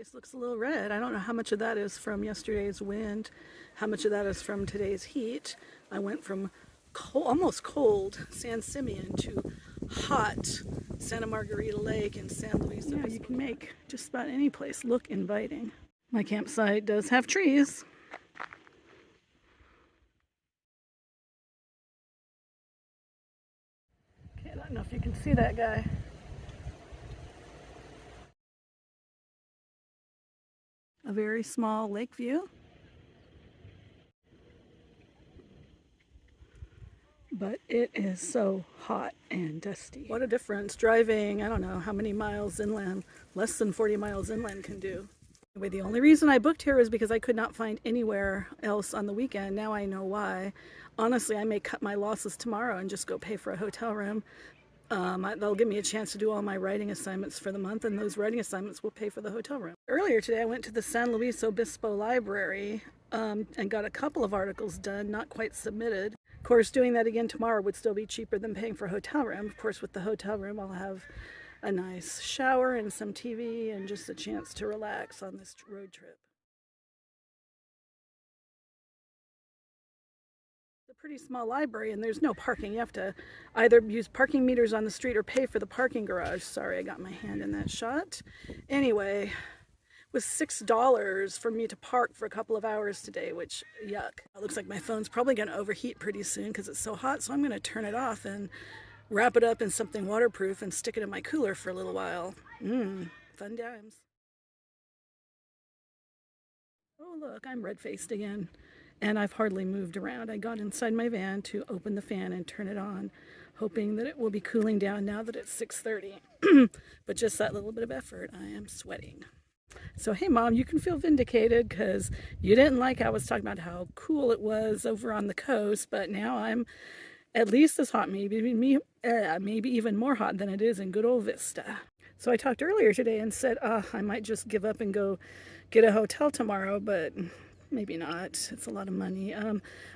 Place looks a little red. I don't know how much of that is from yesterday's wind, how much of that is from today's heat. I went from cold, almost cold San Simeon to hot Santa Margarita Lake in San Luis Obispo. Yeah, you can make just about any place look inviting. My campsite does have trees. Okay, I don't know if you can see that guy. A very small lake view. But it is so hot and dusty. What a difference driving, I don't know how many miles inland, less than 40 miles inland can do. Anyway, the only reason I booked here is because I could not find anywhere else on the weekend. Now I know why. Honestly, I may cut my losses tomorrow and just go pay for a hotel room. They'll give me a chance to do all my writing assignments for the month, and those writing assignments will pay for the hotel room. Earlier today, I went to the San Luis Obispo Library and got a couple of articles done, not quite submitted. Of course, doing that again tomorrow would still be cheaper than paying for a hotel room. Of course, with the hotel room, I'll have a nice shower and some TV and just a chance to relax on this road trip. Pretty small library, and there's no parking. You have to either use parking meters on the street or pay for the parking garage. Sorry, I got my hand in that shot. Anyway, it was $6 for me to park for a couple of hours today, which yuck. It looks like my phone's probably going to overheat pretty soon because it's so hot, so I'm going to turn it off and wrap it up in something waterproof and stick it in my cooler for a little while. Fun times. Oh look, I'm red-faced again. And I've hardly moved around. I got inside my van to open the fan and turn it on, hoping that it will be cooling down now that it's 6:30. But just that little bit of effort, I am sweating. So hey Mom, you can feel vindicated because you didn't like how I was talking about how cool it was over on the coast, but now I'm at least as hot, maybe even more hot than it is in good old Vista. So I talked earlier today and said, I might just give up and go get a hotel tomorrow, but maybe not. It's a lot of money.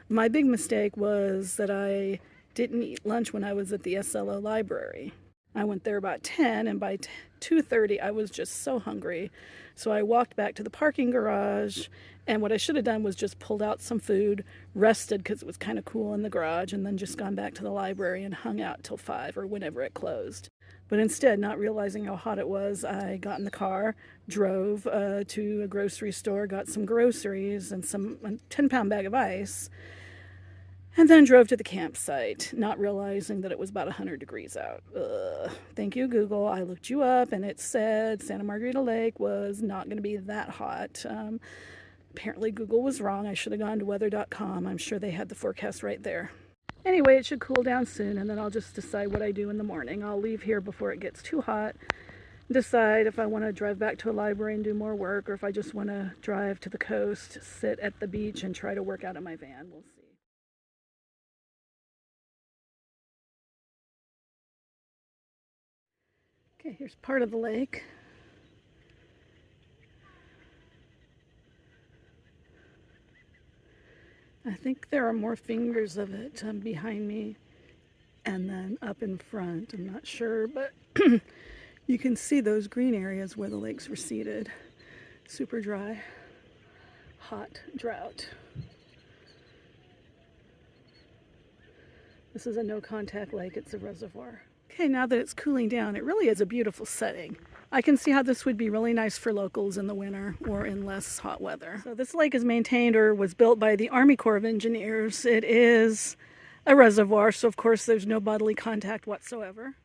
My big mistake was that I didn't eat lunch when I was at the SLO library. I went there about 10, and by 2:30 I was just so hungry. So I walked back to the parking garage, and what I should have done was just pulled out some food, rested because it was kind of cool in the garage, and then just gone back to the library and hung out till 5 or whenever it closed. But instead, not realizing how hot it was, I got in the car, drove to a grocery store, got some groceries and a 10-pound bag of ice, and then drove to the campsite, not realizing that it was about 100 degrees out. Thank you, Google. I looked you up, and it said Santa Margarita Lake was not going to be that hot. Apparently, Google was wrong. I should have gone to weather.com. I'm sure they had the forecast right there. Anyway, it should cool down soon, and then I'll just decide what I do in the morning. I'll leave here before it gets too hot, decide if I want to drive back to a library and do more work, or if I just want to drive to the coast, sit at the beach, and try to work out of my van. We'll see. Okay, here's part of the lake. I think there are more fingers of it behind me and then up in front. I'm not sure, but you can see those green areas where the lake's receded. Super dry, hot drought. This is a no-contact lake. It's a reservoir. Okay, now that it's cooling down, it really is a beautiful setting. I can see how this would be really nice for locals in the winter or in less hot weather. So this lake is maintained or was built by the Army Corps of Engineers. It is a reservoir, so of course there's no bodily contact whatsoever.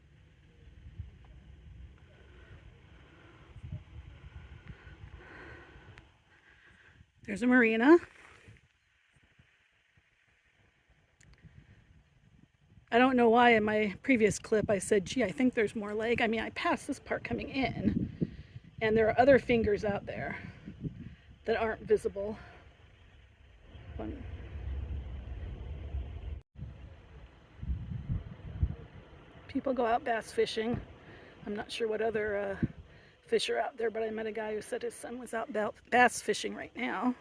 There's a marina. I don't know why in my previous clip I said, gee, I think there's more lake. I mean, I passed this part coming in, and there are other fingers out there that aren't visible. People go out bass fishing. I'm not sure what other fish are out there, but I met a guy who said his son was out bass fishing right now.